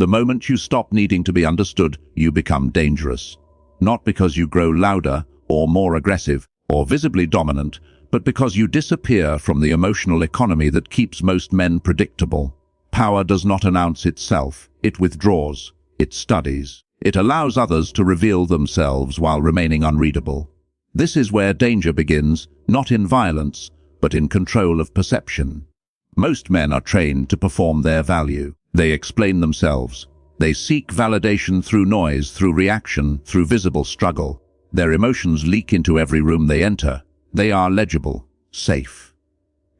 The moment you stop needing to be understood, you become dangerous. Not because you grow louder, or more aggressive, or visibly dominant, but because you disappear from the emotional economy that keeps most men predictable. Power does not announce itself. It withdraws. It studies. It allows others to reveal themselves while remaining unreadable. This is where danger begins, not in violence, but in control of perception. Most men are trained to perform their value. They explain themselves. They seek validation through noise, through reaction, through visible struggle. Their emotions leak into every room they enter. They are legible, safe,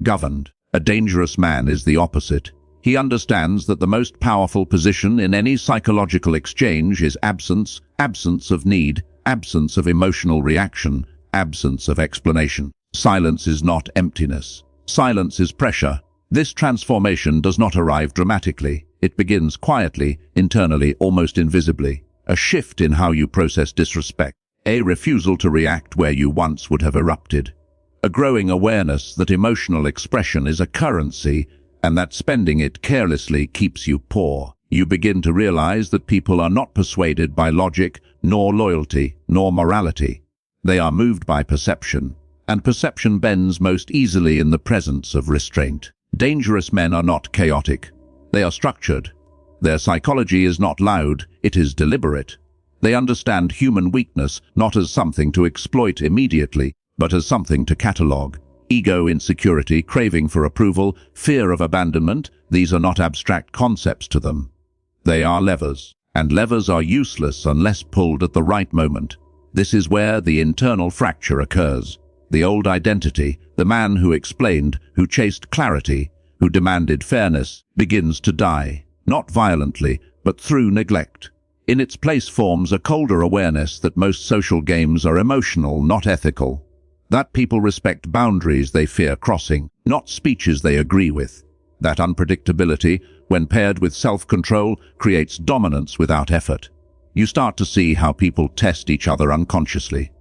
governed. A dangerous man is the opposite. He understands that the most powerful position in any psychological exchange is absence, absence of need, absence of emotional reaction, absence of explanation. Silence is not emptiness. Silence is pressure. This transformation does not arrive dramatically. It begins quietly, internally, almost invisibly. A shift in how you process disrespect. A refusal to react where you once would have erupted. A growing awareness that emotional expression is a currency and that spending it carelessly keeps you poor. You begin to realize that people are not persuaded by logic, nor loyalty, nor morality. They are moved by perception, and perception bends most easily in the presence of restraint. Dangerous men are not chaotic. They are structured. Their psychology is not loud, it is deliberate. They understand human weakness not as something to exploit immediately, but as something to catalogue. Ego, insecurity, craving for approval, fear of abandonment, these are not abstract concepts to them. They are levers, and levers are useless unless pulled at the right moment. This is where the internal fracture occurs. The old identity, the man who explained, who chased clarity, who demanded fairness, begins to die, not violently, but through neglect. In its place forms a colder awareness that most social games are emotional, not ethical. That people respect boundaries they fear crossing, not speeches they agree with. That unpredictability, when paired with self-control, creates dominance without effort. You start to see how people test each other unconsciously.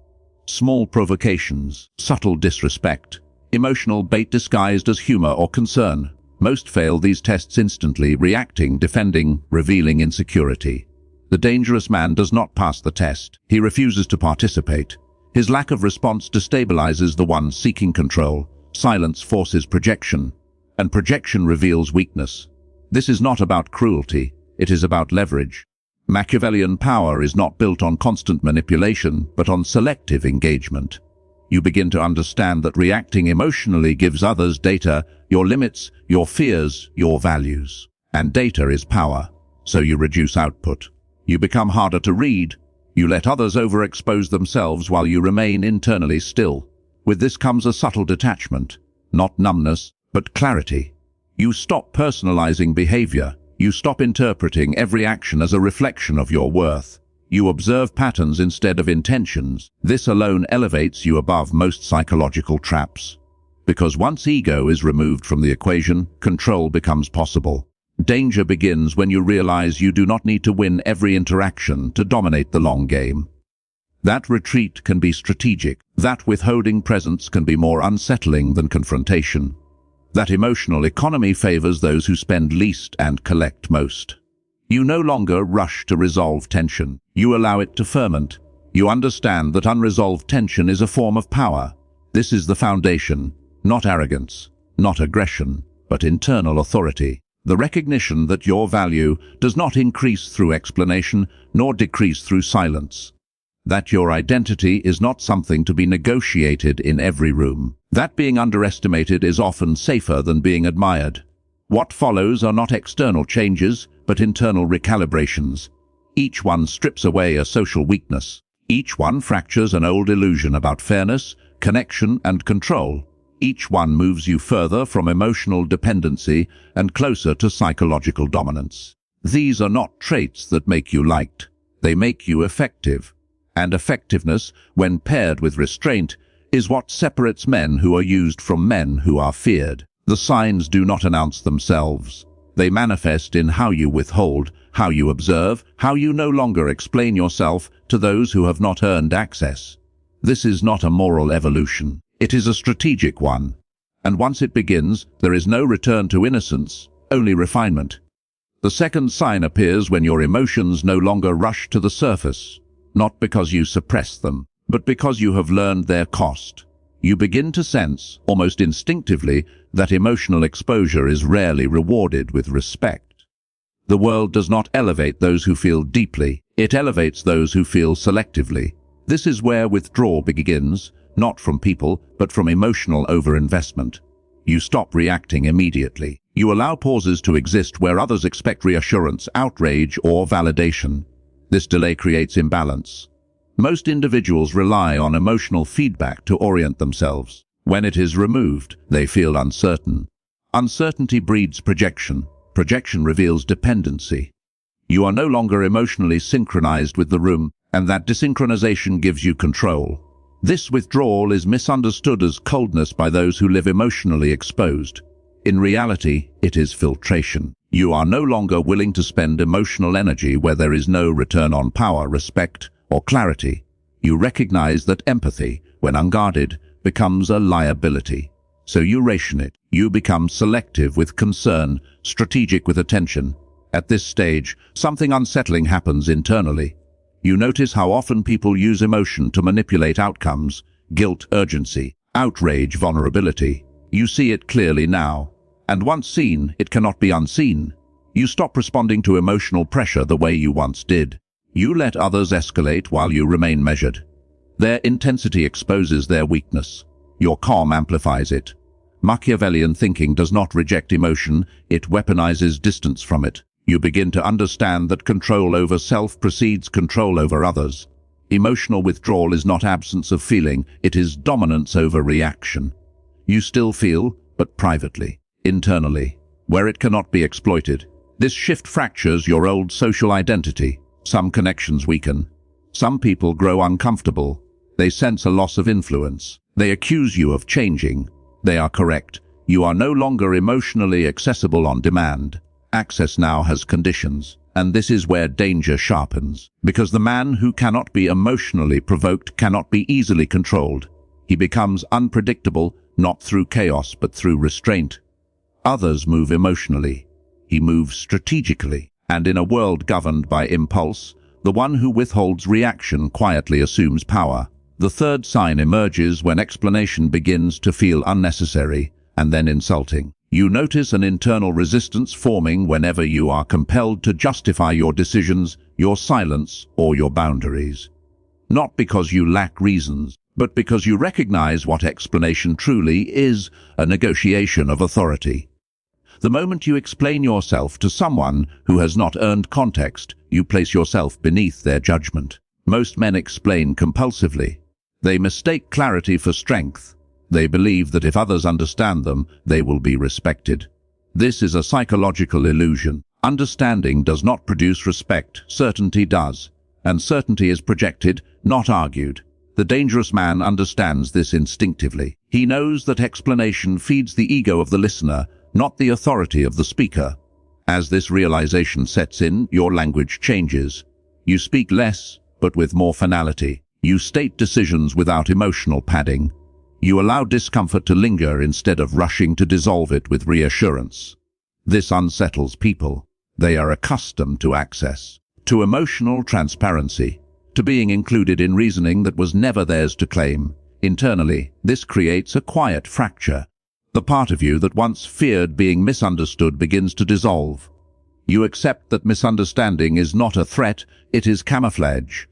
Small provocations, subtle disrespect, emotional bait disguised as humor or concern. Most fail these tests instantly, reacting, defending, revealing insecurity. The dangerous man does not pass the test. He refuses to participate. His lack of response destabilizes the one seeking control. Silence forces projection, and projection reveals weakness. This is not about cruelty, it is about leverage. Machiavellian power is not built on constant manipulation, but on selective engagement. You begin to understand that reacting emotionally gives others data, your limits, your fears, your values. And data is power, so you reduce output. You become harder to read. You let others overexpose themselves while you remain internally still. With this comes a subtle detachment, not numbness, but clarity. You stop personalizing behavior. You stop interpreting every action as a reflection of your worth. You observe patterns instead of intentions. This alone elevates you above most psychological traps. Because once ego is removed from the equation, control becomes possible. Danger begins when you realize you do not need to win every interaction to dominate the long game. That retreat can be strategic. That withholding presence can be more unsettling than confrontation. That emotional economy favors those who spend least and collect most. You no longer rush to resolve tension. You allow it to ferment. You understand that unresolved tension is a form of power. This is the foundation, not arrogance, not aggression, but internal authority. The recognition that your value does not increase through explanation, nor decrease through silence. That your identity is not something to be negotiated in every room. That being underestimated is often safer than being admired. What follows are not external changes, but internal recalibrations. Each one strips away a social weakness. Each one fractures an old illusion about fairness, connection, and control. Each one moves you further from emotional dependency and closer to psychological dominance. These are not traits that make you liked. They make you effective. And effectiveness, when paired with restraint, is what separates men who are used from men who are feared. The signs do not announce themselves. They manifest in how you withhold, how you observe, how you no longer explain yourself to those who have not earned access. This is not a moral evolution. It is a strategic one. And once it begins, there is no return to innocence, only refinement. The second sign appears when your emotions no longer rush to the surface, not because you suppress them, but because you have learned their cost. You begin to sense, almost instinctively, that emotional exposure is rarely rewarded with respect. The world does not elevate those who feel deeply, it elevates those who feel selectively. This is where withdrawal begins, not from people, but from emotional overinvestment. You stop reacting immediately. You allow pauses to exist where others expect reassurance, outrage, or validation. This delay creates imbalance. Most individuals rely on emotional feedback to orient themselves. When it is removed, they feel uncertain. Uncertainty breeds projection. Projection reveals dependency. You are no longer emotionally synchronized with the room, and that desynchronization gives you control. This withdrawal is misunderstood as coldness by those who live emotionally exposed. In reality, it is filtration. You are no longer willing to spend emotional energy where there is no return on power, respect, or clarity. You recognize that empathy, when unguarded, becomes a liability. So you ration it. You become selective with concern, strategic with attention. At this stage, something unsettling happens internally. You notice how often people use emotion to manipulate outcomes, guilt, urgency, outrage, vulnerability. You see it clearly now. And once seen, it cannot be unseen. You stop responding to emotional pressure the way you once did. You let others escalate while you remain measured. Their intensity exposes their weakness. Your calm amplifies it. Machiavellian thinking does not reject emotion, it weaponizes distance from it. You begin to understand that control over self precedes control over others. Emotional withdrawal is not absence of feeling, it is dominance over reaction. You still feel, but privately, internally, where it cannot be exploited. This shift fractures your old social identity. Some connections weaken. Some people grow uncomfortable. They sense a loss of influence. They accuse you of changing. They are correct. You are no longer emotionally accessible on demand. Access now has conditions, and this is where danger sharpens. Because the man who cannot be emotionally provoked cannot be easily controlled. He becomes unpredictable, not through chaos but through restraint. Others move emotionally. He moves strategically. And in a world governed by impulse, the one who withholds reaction quietly assumes power. The third sign emerges when explanation begins to feel unnecessary and then insulting. You notice an internal resistance forming whenever you are compelled to justify your decisions, your silence, or your boundaries. Not because you lack reasons, but because you recognize what explanation truly is: a negotiation of authority. The moment you explain yourself to someone who has not earned context, you place yourself beneath their judgment. Most men explain compulsively. They mistake clarity for strength. They believe that if others understand them, they will be respected. This is a psychological illusion. Understanding does not produce respect, certainty does. And certainty is projected, not argued. The dangerous man understands this instinctively. He knows that explanation feeds the ego of the listener, not the authority of the speaker. As this realization sets in, your language changes. You speak less, but with more finality. You state decisions without emotional padding. You allow discomfort to linger instead of rushing to dissolve it with reassurance. This unsettles people. They are accustomed to access, to emotional transparency, to being included in reasoning that was never theirs to claim. Internally, this creates a quiet fracture. The part of you that once feared being misunderstood begins to dissolve. You accept that misunderstanding is not a threat, it is camouflage.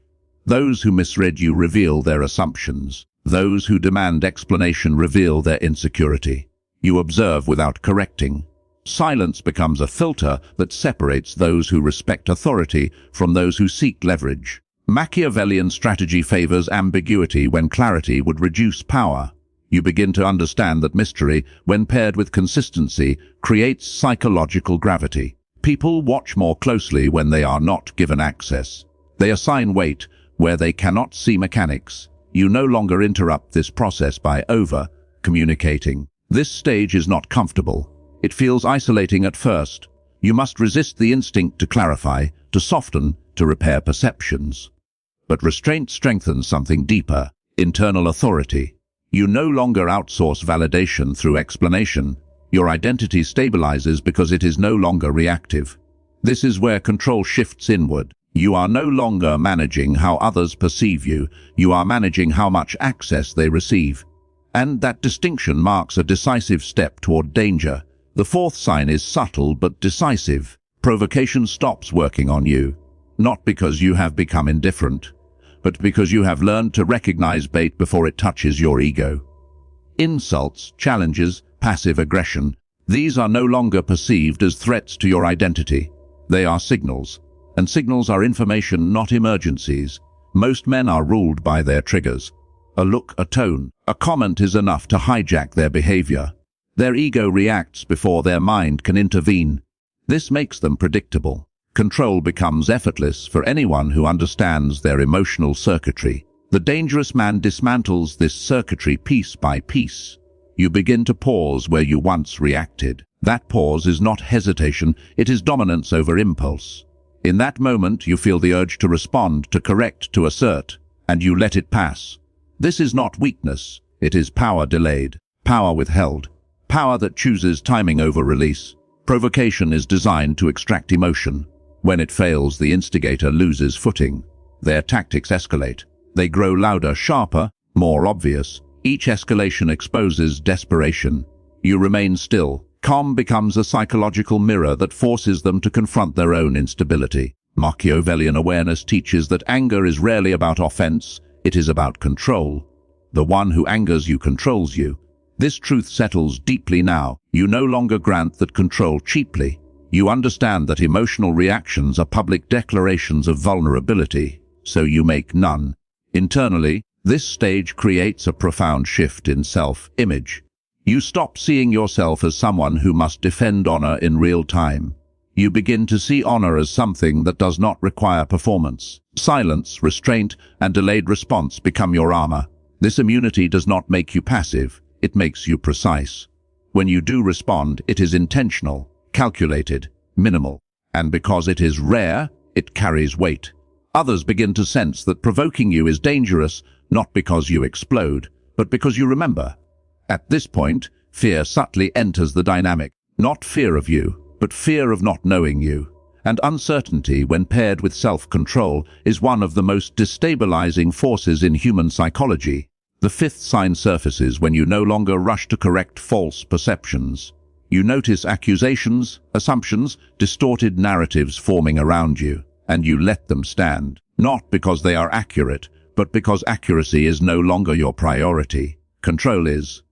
Those who misread you reveal their assumptions. Those who demand explanation reveal their insecurity. You observe without correcting. Silence becomes a filter that separates those who respect authority from those who seek leverage. Machiavellian strategy favors ambiguity when clarity would reduce power. You begin to understand that mystery, when paired with consistency, creates psychological gravity. People watch more closely when they are not given access. They assign weight where they cannot see mechanics. You no longer interrupt this process by over-communicating. This stage is not comfortable. It feels isolating at first. You must resist the instinct to clarify, to soften, to repair perceptions. But restraint strengthens something deeper: internal authority. You no longer outsource validation through explanation. Your identity stabilizes because it is no longer reactive. This is where control shifts inward. You are no longer managing how others perceive you, you are managing how much access they receive. And that distinction marks a decisive step toward danger. The fourth sign is subtle but decisive. Provocation stops working on you, not because you have become indifferent, but because you have learned to recognize bait before it touches your ego. Insults, challenges, passive aggression, these are no longer perceived as threats to your identity. They are signals, and signals are information, not emergencies. Most men are ruled by their triggers. A look, a tone, a comment is enough to hijack their behavior. Their ego reacts before their mind can intervene. This makes them predictable. Control becomes effortless for anyone who understands their emotional circuitry. The dangerous man dismantles this circuitry piece by piece. You begin to pause where you once reacted. That pause is not hesitation, it is dominance over impulse. In that moment, you feel the urge to respond, to correct, to assert, and you let it pass. This is not weakness, it is power delayed, power withheld, power that chooses timing over release. Provocation is designed to extract emotion. When it fails, the instigator loses footing. Their tactics escalate. They grow louder, sharper, more obvious. Each escalation exposes desperation. You remain still. Calm becomes a psychological mirror that forces them to confront their own instability. Machiavellian awareness teaches that anger is rarely about offense, it is about control. The one who angers you controls you. This truth settles deeply now. You no longer grant that control cheaply. You understand that emotional reactions are public declarations of vulnerability, so you make none. Internally, this stage creates a profound shift in self-image. You stop seeing yourself as someone who must defend honor in real time. You begin to see honor as something that does not require performance. Silence, restraint, and delayed response become your armor. This immunity does not make you passive, it makes you precise. When you do respond, it is intentional, calculated, minimal. And because it is rare, it carries weight. Others begin to sense that provoking you is dangerous, not because you explode, but because you remember. At this point, fear subtly enters the dynamic. Not fear of you, but fear of not knowing you. And uncertainty, when paired with self-control, is one of the most destabilizing forces in human psychology. The fifth sign surfaces when you no longer rush to correct false perceptions. You notice accusations, assumptions, distorted narratives forming around you, and you let them stand. Not because they are accurate, but because accuracy is no longer your priority. Control is.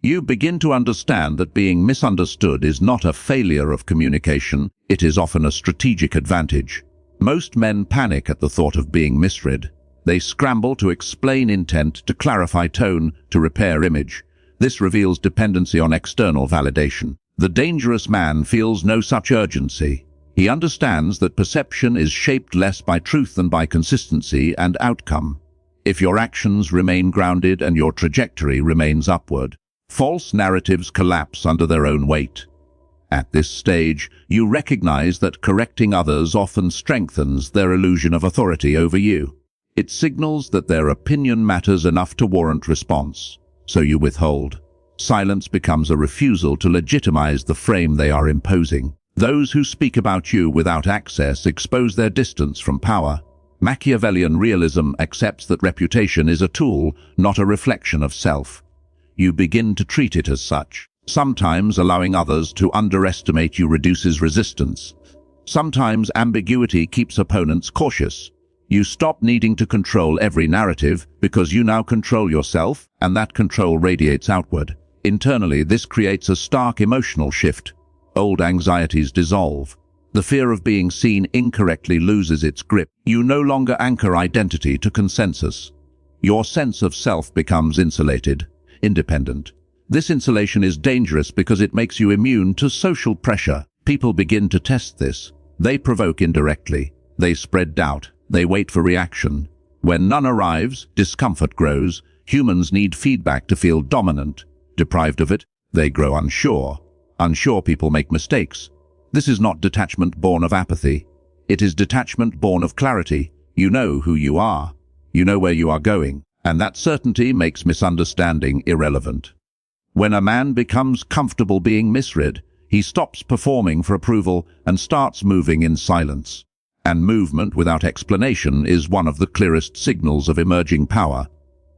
You begin to understand that being misunderstood is not a failure of communication, it is often a strategic advantage. Most men panic at the thought of being misread. They scramble to explain intent, to clarify tone, to repair image. This reveals dependency on external validation. The dangerous man feels no such urgency. He understands that perception is shaped less by truth than by consistency and outcome. If your actions remain grounded and your trajectory remains upward, false narratives collapse under their own weight. At this stage, you recognize that correcting others often strengthens their illusion of authority over you. It signals that their opinion matters enough to warrant response, so you withhold. Silence becomes a refusal to legitimize the frame they are imposing. Those who speak about you without access expose their distance from power. Machiavellian realism accepts that reputation is a tool, not a reflection of self. You begin to treat it as such. Sometimes allowing others to underestimate you reduces resistance. Sometimes ambiguity keeps opponents cautious. You stop needing to control every narrative because you now control yourself, and that control radiates outward. Internally, this creates a stark emotional shift. Old anxieties dissolve. The fear of being seen incorrectly loses its grip. You no longer anchor identity to consensus. Your sense of self becomes insulated, independent. This insulation is dangerous because it makes you immune to social pressure. People begin to test this. They provoke indirectly. They spread doubt. They wait for reaction. When none arrives, discomfort grows. Humans need feedback to feel dominant. Deprived of it, they grow unsure. Unsure people make mistakes. This is not detachment born of apathy. It is detachment born of clarity. You know who you are. You know where you are going. And that certainty makes misunderstanding irrelevant. When a man becomes comfortable being misread, He stops performing for approval and starts moving in silence. And movement without explanation is one of the clearest signals of emerging power.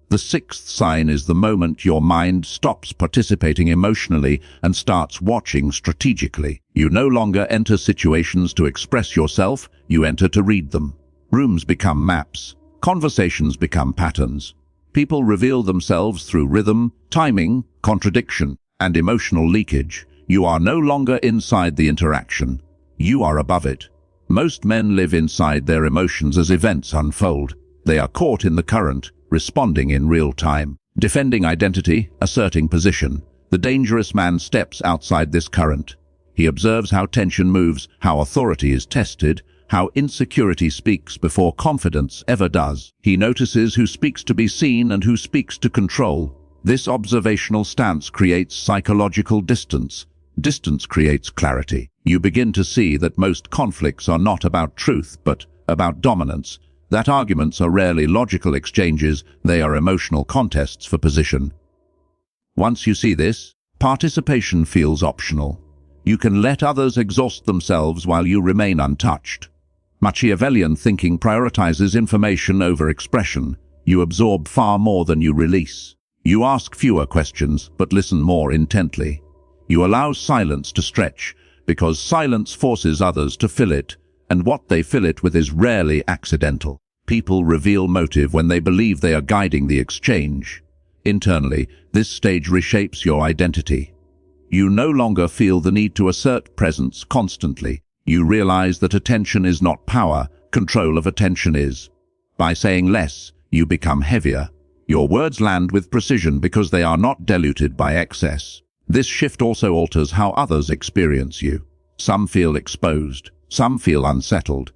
The sixth sign is the moment your mind stops participating emotionally and starts watching strategically. You no longer enter situations to express yourself, you enter to read them. Rooms become maps. Conversations become patterns. People reveal themselves through rhythm, timing, contradiction, and emotional leakage. You are no longer inside the interaction. You are above it. Most men live inside their emotions as events unfold. They are caught in the current, responding in real time, defending identity, asserting position. The dangerous man steps outside this current. He observes how tension moves, how authority is tested, how insecurity speaks before confidence ever does. He notices who speaks to be seen and who speaks to control. This observational stance creates psychological distance. Distance creates clarity. You begin to see that most conflicts are not about truth, but about dominance. That arguments are rarely logical exchanges, they are emotional contests for position. Once you see this, participation feels optional. You can let others exhaust themselves while you remain untouched. Machiavellian thinking prioritizes information over expression. You absorb far more than you release. You ask fewer questions, but listen more intently. You allow silence to stretch, because silence forces others to fill it, and what they fill it with is rarely accidental. People reveal motive when they believe they are guiding the exchange. Internally, this stage reshapes your identity. You no longer feel the need to assert presence constantly. You realize that attention is not power, control of attention is. By saying less, you become heavier. Your words land with precision because they are not diluted by excess. This shift also alters how others experience you. Some feel exposed, some feel unsettled.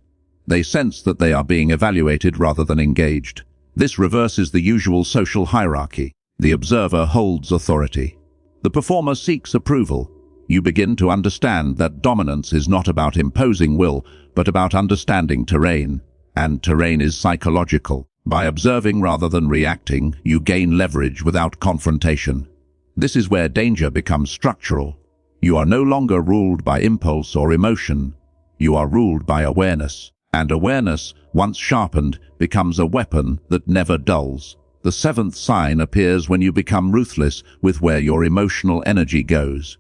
They sense that they are being evaluated rather than engaged. This reverses the usual social hierarchy. The observer holds authority. The performer seeks approval. You begin to understand that dominance is not about imposing will, but about understanding terrain. And terrain is psychological. By observing rather than reacting, you gain leverage without confrontation. This is where danger becomes structural. You are no longer ruled by impulse or emotion. You are ruled by awareness. And awareness, once sharpened, becomes a weapon that never dulls. The seventh sign appears when you become ruthless with where your emotional energy goes.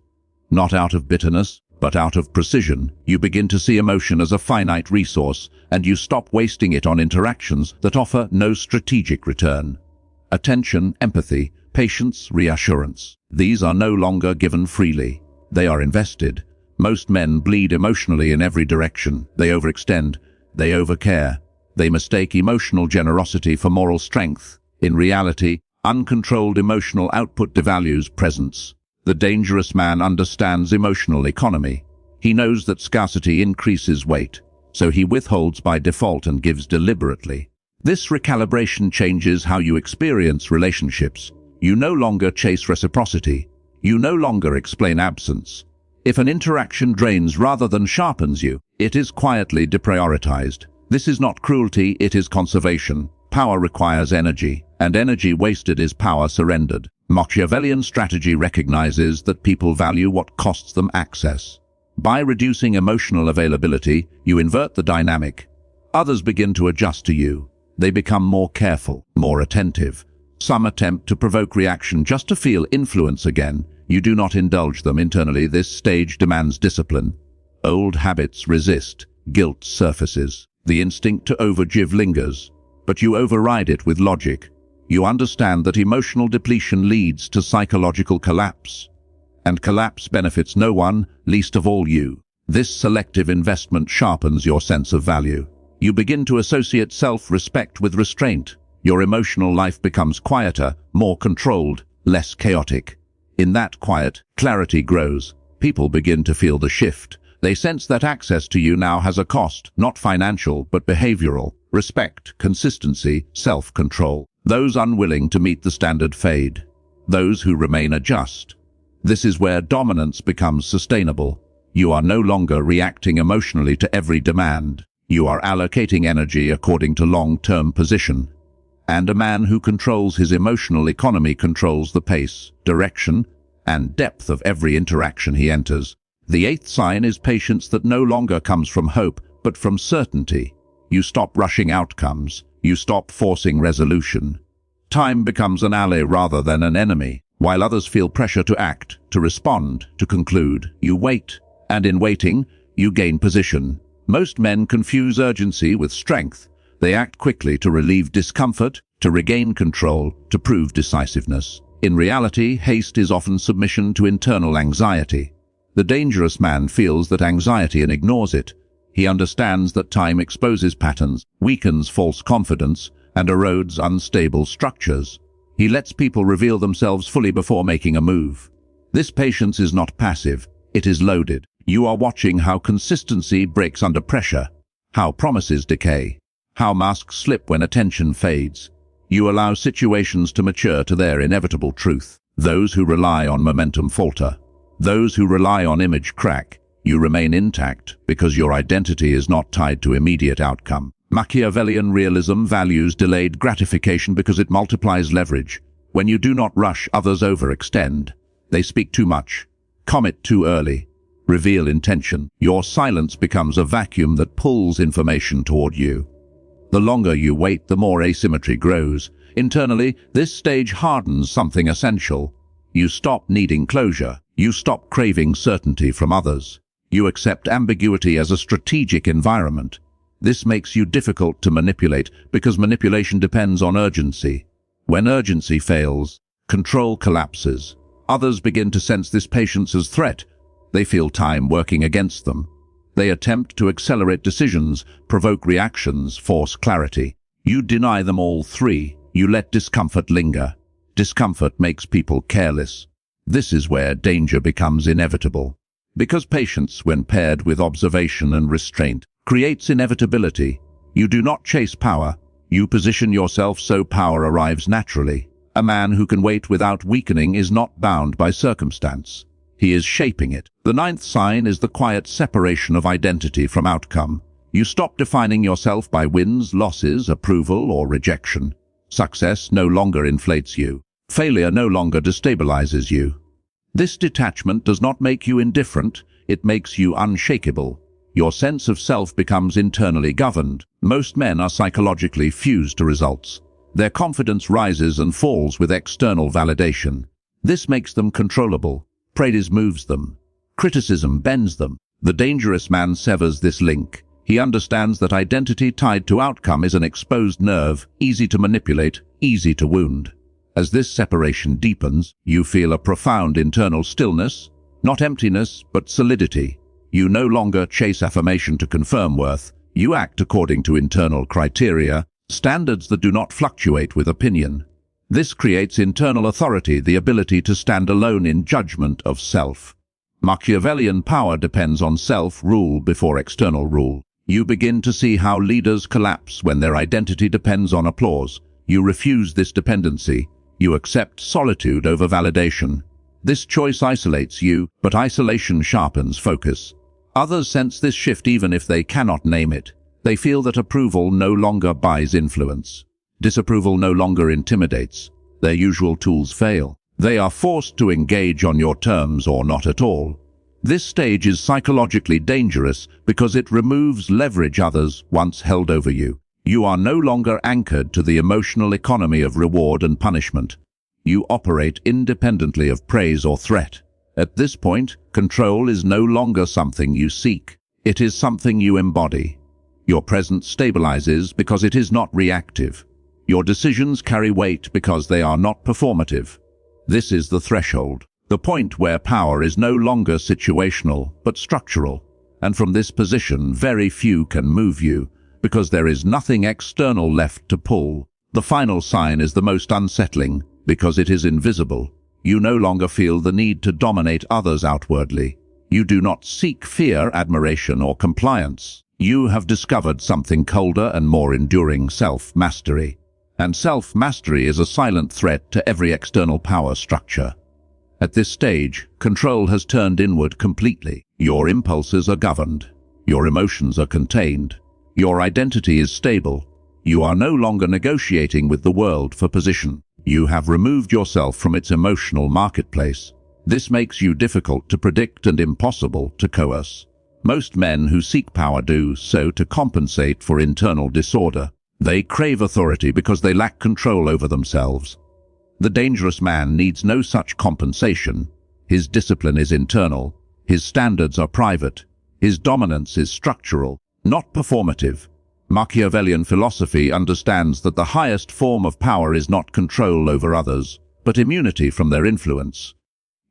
Not out of bitterness, but out of precision, you begin to see emotion as a finite resource, and you stop wasting it on interactions that offer no strategic return. Attention, empathy, patience, reassurance. These are no longer given freely. They are invested. Most men bleed emotionally in every direction. They overextend. They overcare. They mistake emotional generosity for moral strength. In reality, uncontrolled emotional output devalues presence. The dangerous man understands emotional economy. He knows that scarcity increases weight, so he withholds by default and gives deliberately. This recalibration changes how you experience relationships. You no longer chase reciprocity. You no longer explain absence. If an interaction drains rather than sharpens you, it is quietly deprioritized. This is not cruelty, it is conservation. Power requires energy, and energy wasted is power surrendered. Machiavellian strategy recognizes that people value what costs them access. By reducing emotional availability, you invert the dynamic. Others begin to adjust to you. They become more careful, more attentive. Some attempt to provoke reaction just to feel influence again. You do not indulge them internally. This stage demands discipline. Old habits resist. Guilt surfaces. The instinct to overgive lingers. But you override it with logic. You understand that emotional depletion leads to psychological collapse. And collapse benefits no one, least of all you. This selective investment sharpens your sense of value. You begin to associate self-respect with restraint. Your emotional life becomes quieter, more controlled, less chaotic. In that quiet, clarity grows. People begin to feel the shift. They sense that access to you now has a cost, not financial, but behavioral. Respect, consistency, self-control. Those unwilling to meet the standard fade. Those who remain adjust. This is where dominance becomes sustainable. You are no longer reacting emotionally to every demand. You are allocating energy according to long-term position. And a man who controls his emotional economy controls the pace, direction, and depth of every interaction he enters. The eighth sign is patience that no longer comes from hope, but from certainty. You stop rushing outcomes. You stop forcing resolution. Time becomes an ally rather than an enemy. While others feel pressure to act, to respond, to conclude, you wait. And in waiting, you gain position. Most men confuse urgency with strength. They act quickly to relieve discomfort, to regain control, to prove decisiveness. In reality, haste is often submission to internal anxiety. The dangerous man feels that anxiety and ignores it. He understands that time exposes patterns, weakens false confidence, and erodes unstable structures. He lets people reveal themselves fully before making a move. This patience is not passive, it is loaded. You are watching how consistency breaks under pressure, how promises decay, how masks slip when attention fades. You allow situations to mature to their inevitable truth. Those who rely on momentum falter. Those who rely on image crack. You remain intact because your identity is not tied to immediate outcome. Machiavellian realism values delayed gratification because it multiplies leverage. When you do not rush, others overextend. They speak too much, commit too early, reveal intention. Your silence becomes a vacuum that pulls information toward you. The longer you wait, the more asymmetry grows. Internally, this stage hardens something essential. You stop needing closure. You stop craving certainty from others. You accept ambiguity as a strategic environment. This makes you difficult to manipulate because manipulation depends on urgency. When urgency fails, control collapses. Others begin to sense this patience as threat. They feel time working against them. They attempt to accelerate decisions, provoke reactions, force clarity. You deny them all three. You let discomfort linger. Discomfort makes people careless. This is where danger becomes inevitable. Because patience, when paired with observation and restraint, creates inevitability. You do not chase power. You position yourself so power arrives naturally. A man who can wait without weakening is not bound by circumstance. He is shaping it. The ninth sign is the quiet separation of identity from outcome. You stop defining yourself by wins, losses, approval, or rejection. Success no longer inflates you. Failure no longer destabilizes you. This detachment does not make you indifferent, it makes you unshakable. Your sense of self becomes internally governed. Most men are psychologically fused to results. Their confidence rises and falls with external validation. This makes them controllable. Praise moves them. Criticism bends them. The dangerous man severs this link. He understands that identity tied to outcome is an exposed nerve, easy to manipulate, easy to wound. As this separation deepens, you feel a profound internal stillness, not emptiness, but solidity. You no longer chase affirmation to confirm worth. You act according to internal criteria, standards that do not fluctuate with opinion. This creates internal authority, the ability to stand alone in judgment of self. Machiavellian power depends on self-rule before external rule. You begin to see how leaders collapse when their identity depends on applause. You refuse this dependency. You accept solitude over validation. This choice isolates you, but isolation sharpens focus. Others sense this shift even if they cannot name it. They feel that approval no longer buys influence. Disapproval no longer intimidates. Their usual tools fail. They are forced to engage on your terms or not at all. This stage is psychologically dangerous because it removes leverage others once held over you. You are no longer anchored to the emotional economy of reward and punishment. You operate independently of praise or threat. At this point, control is no longer something you seek. It is something you embody. Your presence stabilizes because it is not reactive. Your decisions carry weight because they are not performative. This is the threshold, the point where power is no longer situational but structural. And from this position, very few can move you, because there is nothing external left to pull. The final sign is the most unsettling, because it is invisible. You no longer feel the need to dominate others outwardly. You do not seek fear, admiration, or compliance. You have discovered something colder and more enduring: self-mastery. And self-mastery is a silent threat to every external power structure. At this stage, control has turned inward completely. Your impulses are governed. Your emotions are contained. Your identity is stable. You are no longer negotiating with the world for position. You have removed yourself from its emotional marketplace. This makes you difficult to predict and impossible to coerce. Most men who seek power do so to compensate for internal disorder. They crave authority because they lack control over themselves. The dangerous man needs no such compensation. His discipline is internal. His standards are private. His dominance is structural, not performative. Machiavellian philosophy understands that the highest form of power is not control over others, but immunity from their influence.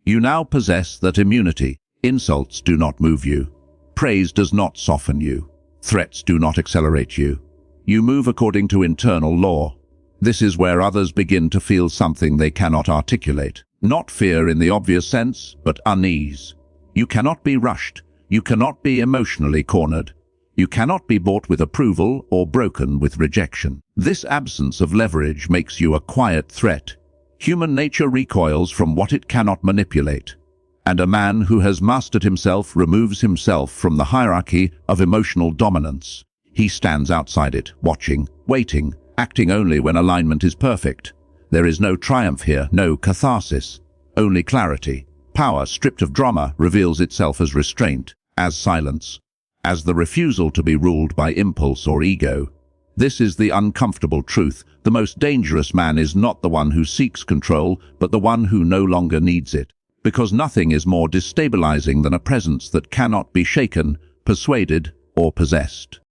You now possess that immunity. Insults do not move you. Praise does not soften you. Threats do not accelerate you. You move according to internal law. This is where others begin to feel something they cannot articulate. Not fear in the obvious sense, but unease. You cannot be rushed. You cannot be emotionally cornered. You cannot be bought with approval or broken with rejection. This absence of leverage makes you a quiet threat. Human nature recoils from what it cannot manipulate. And a man who has mastered himself removes himself from the hierarchy of emotional dominance. He stands outside it, watching, waiting, acting only when alignment is perfect. There is no triumph here, no catharsis, only clarity. Power, stripped of drama, reveals itself as restraint, as silence, as the refusal to be ruled by impulse or ego. This is the uncomfortable truth. The most dangerous man is not the one who seeks control, but the one who no longer needs it. Because nothing is more destabilizing than a presence that cannot be shaken, persuaded, or possessed.